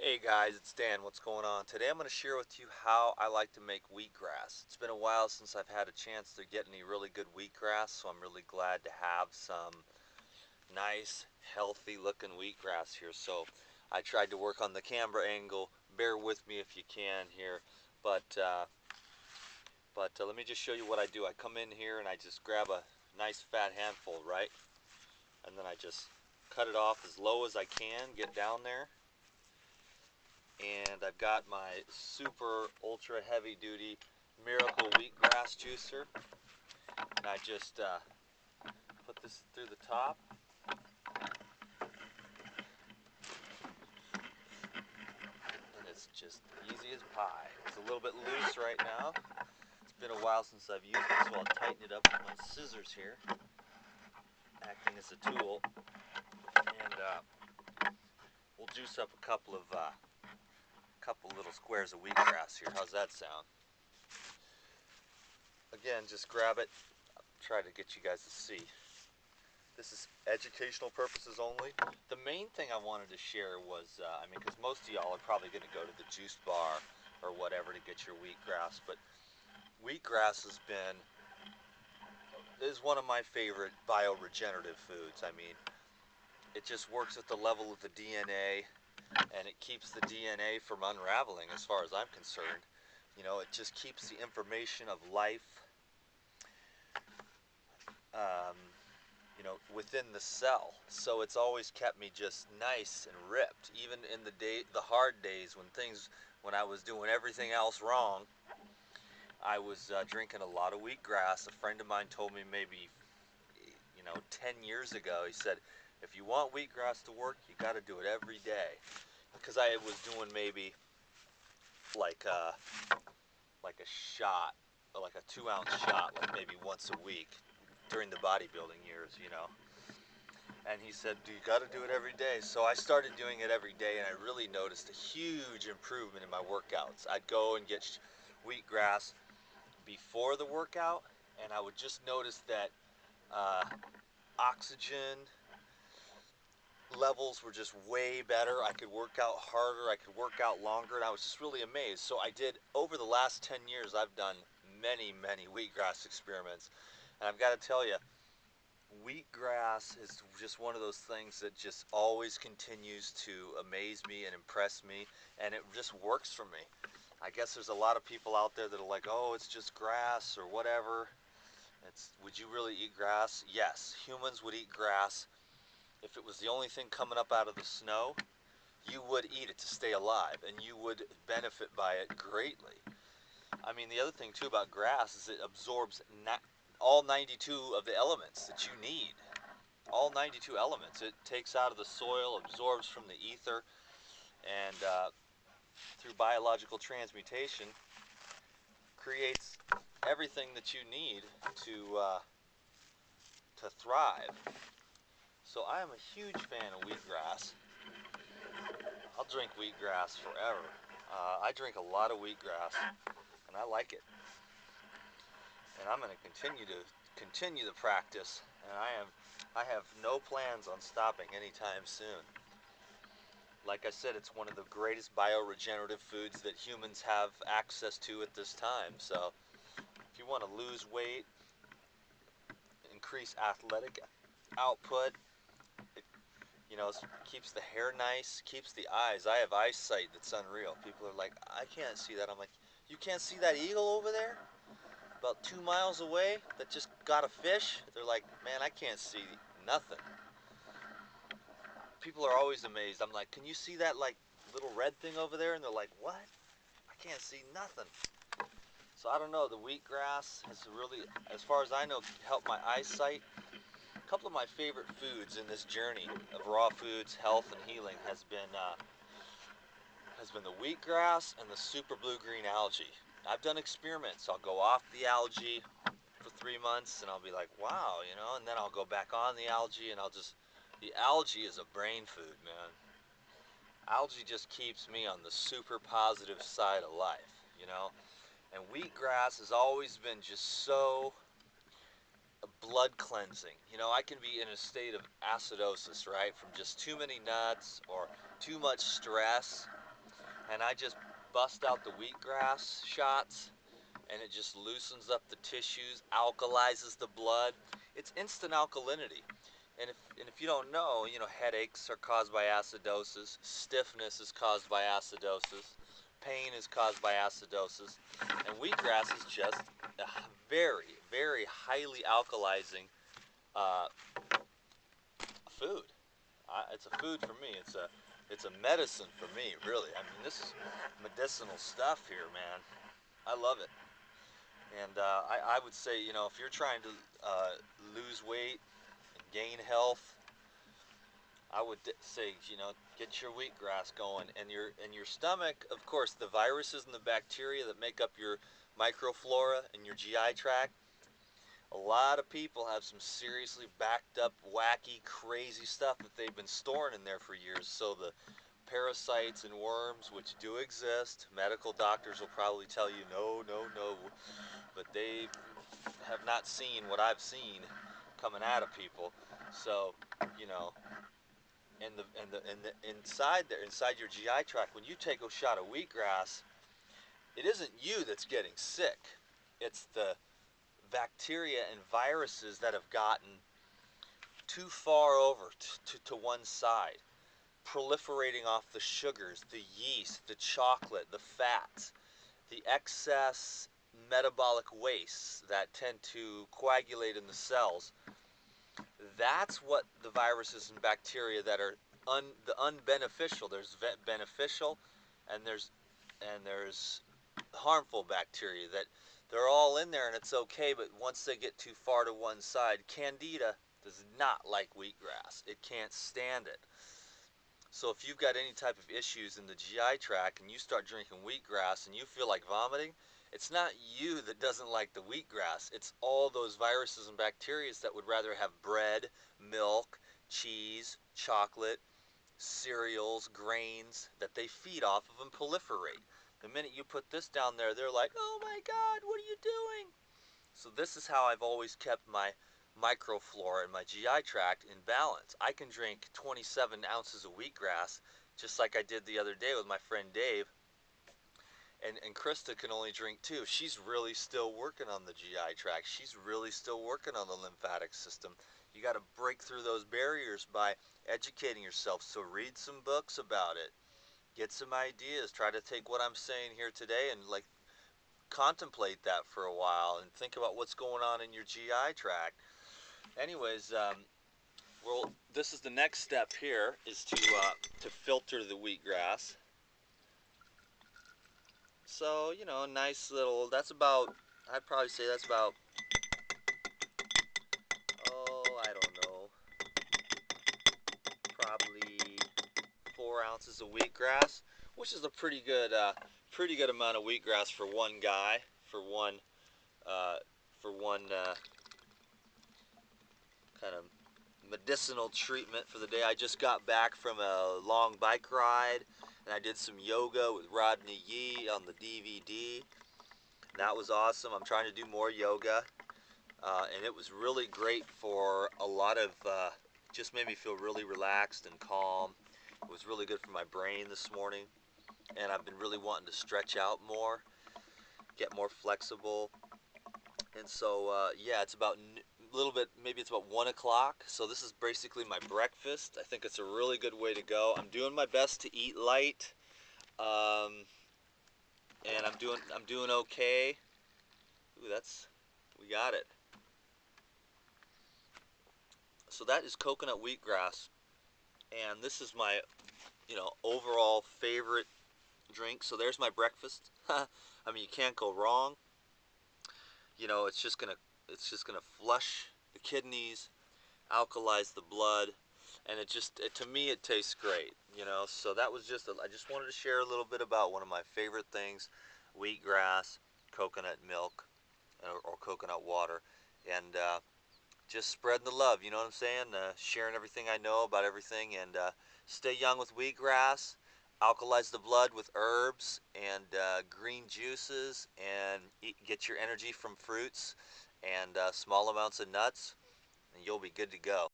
Hey guys, it's Dan. What's going on? Today I'm going to share with you how I like to make wheatgrass. It's been a while since I've had a chance to get any really good wheatgrass, so I'm really glad to have some nice, healthy looking wheatgrass here. So I tried to work on the camera angle. Bear with me if you can here. But, uh, but let me just show you what I do. I come in here and I just grab a nice fat handful, right? And then I just cut it off as low as I can, get down there. And I've got my super ultra heavy duty miracle wheatgrass juicer, and I just put this through the top, and it's just easy as pie. It's a little bit loose right now. It's been a while since I've used it, so I'll tighten it up with my scissors here, acting as a tool, and we'll juice up a couple little squares of wheatgrass here. How's that sound? Again, just grab it. I'll try to get you guys to see. This is educational purposes only. The main thing I wanted to share was, because most of y'all are probably going to go to the juice bar or whatever to get your wheatgrass, but wheatgrass is one of my favorite bioregenerative foods. I mean, it just works at the level of the DNA, and it keeps the DNA from unraveling as far as I'm concerned. You know, it just keeps the information of life um, within the cell. So it's always kept me just nice and ripped, even in the hard days when I was doing everything else wrong. I was drinking a lot of wheatgrass. A friend of mine told me maybe, 10 years ago. He said, if you want wheatgrass to work, you got to do it every day. Because I was doing maybe like like a shot, like a 2-ounce shot, like maybe once a week during the bodybuilding years. And he said, you got to do it every day. So I started doing it every day, and I really noticed a huge improvement in my workouts. I'd go and get wheatgrass before the workout, and I would just notice that uh, oxygen levels were just way better. I could work out harder, I could work out longer, and I was just really amazed. So I did, over the last 10 years, I've done many, many wheatgrass experiments. And I've got to tell you, wheatgrass is just one of those things that just always continues to amaze me and impress me, and it just works for me. I guess there's a lot of people out there that are like, oh, it's just grass or whatever. Would you really eat grass? Yes, humans would eat grass. If it was the only thing coming up out of the snow, you would eat it to stay alive, and you would benefit by it greatly. I mean, the other thing too about grass is it absorbs all 92 of the elements that you need. All 92 elements. It takes out of the soil, absorbs from the ether, and through biological transmutation, creates everything that you need to thrive. So I am a huge fan of wheatgrass. I'll drink wheatgrass forever. I drink a lot of wheatgrass, and I like it. And I'm going to continue the practice, and I have no plans on stopping anytime soon. Like I said, it's one of the greatest bioregenerative foods that humans have access to at this time. So if you want to lose weight, increase athletic output, it, keeps the hair nice, keeps the eyes. I have eyesight that's unreal. People are like, I can't see that. I'm like, you can't see that eagle over there? About 2 miles away that just got a fish? They're like, man, I can't see nothing. People are always amazed. I'm like, can you see that like little red thing over there? And they're like, what? I can't see nothing. So I don't know, the wheatgrass has really, as far as I know, helped my eyesight. A couple of my favorite foods in this journey of raw foods, health, and healing has been the wheatgrass and the super blue green algae. I've done experiments. I'll go off the algae for 3 months and I'll be like, wow, and then I'll go back on the algae and the algae is a brain food, man. Algae just keeps me on the super positive side of life. And wheatgrass has always been just so blood cleansing. I can be in a state of acidosis, right, from just too many nuts or too much stress. and I just bust out the wheatgrass shots, and it just loosens up the tissues, alkalizes the blood. It's instant alkalinity. And if you don't know, headaches are caused by acidosis, stiffness is caused by acidosis, pain is caused by acidosis, and wheatgrass is just a very, very highly alkalizing uh, food. It's a food for me. It's a medicine for me, really. I mean, this is medicinal stuff here, man. I love it. And I would say, if you're trying to lose weight and gain health, I would say, get your wheatgrass going, and your stomach. Of course, the viruses and the bacteria that make up your microflora and your GI tract. A lot of people have some seriously backed up, wacky, crazy stuff that they've been storing in there for years. So the parasites and worms, which do exist, medical doctors will probably tell you no, no, no, but they have not seen what I've seen coming out of people. So, you know, and the inside there, inside your GI tract, when you take a shot of wheatgrass, it isn't you that's getting sick. It's the bacteria and viruses that have gotten too far over to one side, proliferating off the sugars, the yeast, the chocolate, the fats, the excess metabolic wastes that tend to coagulate in the cells. That's what the viruses and bacteria that are the unbeneficial. There's beneficial, and there's harmful bacteria that they're all in there and it's okay, but once they get too far to one side, candida does not like wheatgrass. It can't stand it. So if you've got any type of issues in the GI tract and you start drinking wheatgrass and you feel like vomiting, it's not you that doesn't like the wheatgrass. It's all those viruses and bacteria that would rather have bread, milk, cheese, chocolate, cereals, grains that they feed off of and proliferate. The minute you put this down there, they're like, oh my God, what are you doing? So this is how I've always kept my microflora and my GI tract in balance. I can drink 27 ounces of wheatgrass, just like I did the other day with my friend Dave, and Krista can only drink 2. She's really still working on the GI tract. She's really still working on the lymphatic system. You got to break through those barriers by educating yourself. So read some books about it. Get some ideas. Try to take what I'm saying here today and contemplate that for a while and think about what's going on in your GI tract. Anyways, well, this is the next step here is to filter the wheatgrass. So, a nice little, that's about, I'd probably say that's about, I don't know, probably 4 ounces of wheatgrass, which is a pretty good amount of wheatgrass for one guy, uh, for one kind of medicinal treatment for the day. I just got back from a long bike ride, and I did some yoga with Rodney Yee on the DVD. That was awesome. I'm trying to do more yoga, and it was really great for a lot of, just made me feel really relaxed and calm. It was really good for my brain this morning, and I've been really wanting to stretch out more, get more flexible. And so, yeah, it's about a little bit, maybe it's about 1 o'clock. So this is basically my breakfast. I think it's a really good way to go. I'm doing my best to eat light, and I'm doing okay. Ooh, we got it. So that is coconut wheatgrass, and this is my, overall favorite drink. So there's my breakfast. I mean, you can't go wrong. It's just gonna flush the kidneys, alkalize the blood, and to me it tastes great. So that was I just wanted to share a little bit about one of my favorite things: wheatgrass, coconut milk, or coconut water, and just spreading the love. You know what I'm saying? Sharing everything I know about everything, and stay young with wheatgrass. Alkalize the blood with herbs and green juices, and get your energy from fruits and small amounts of nuts, and you'll be good to go.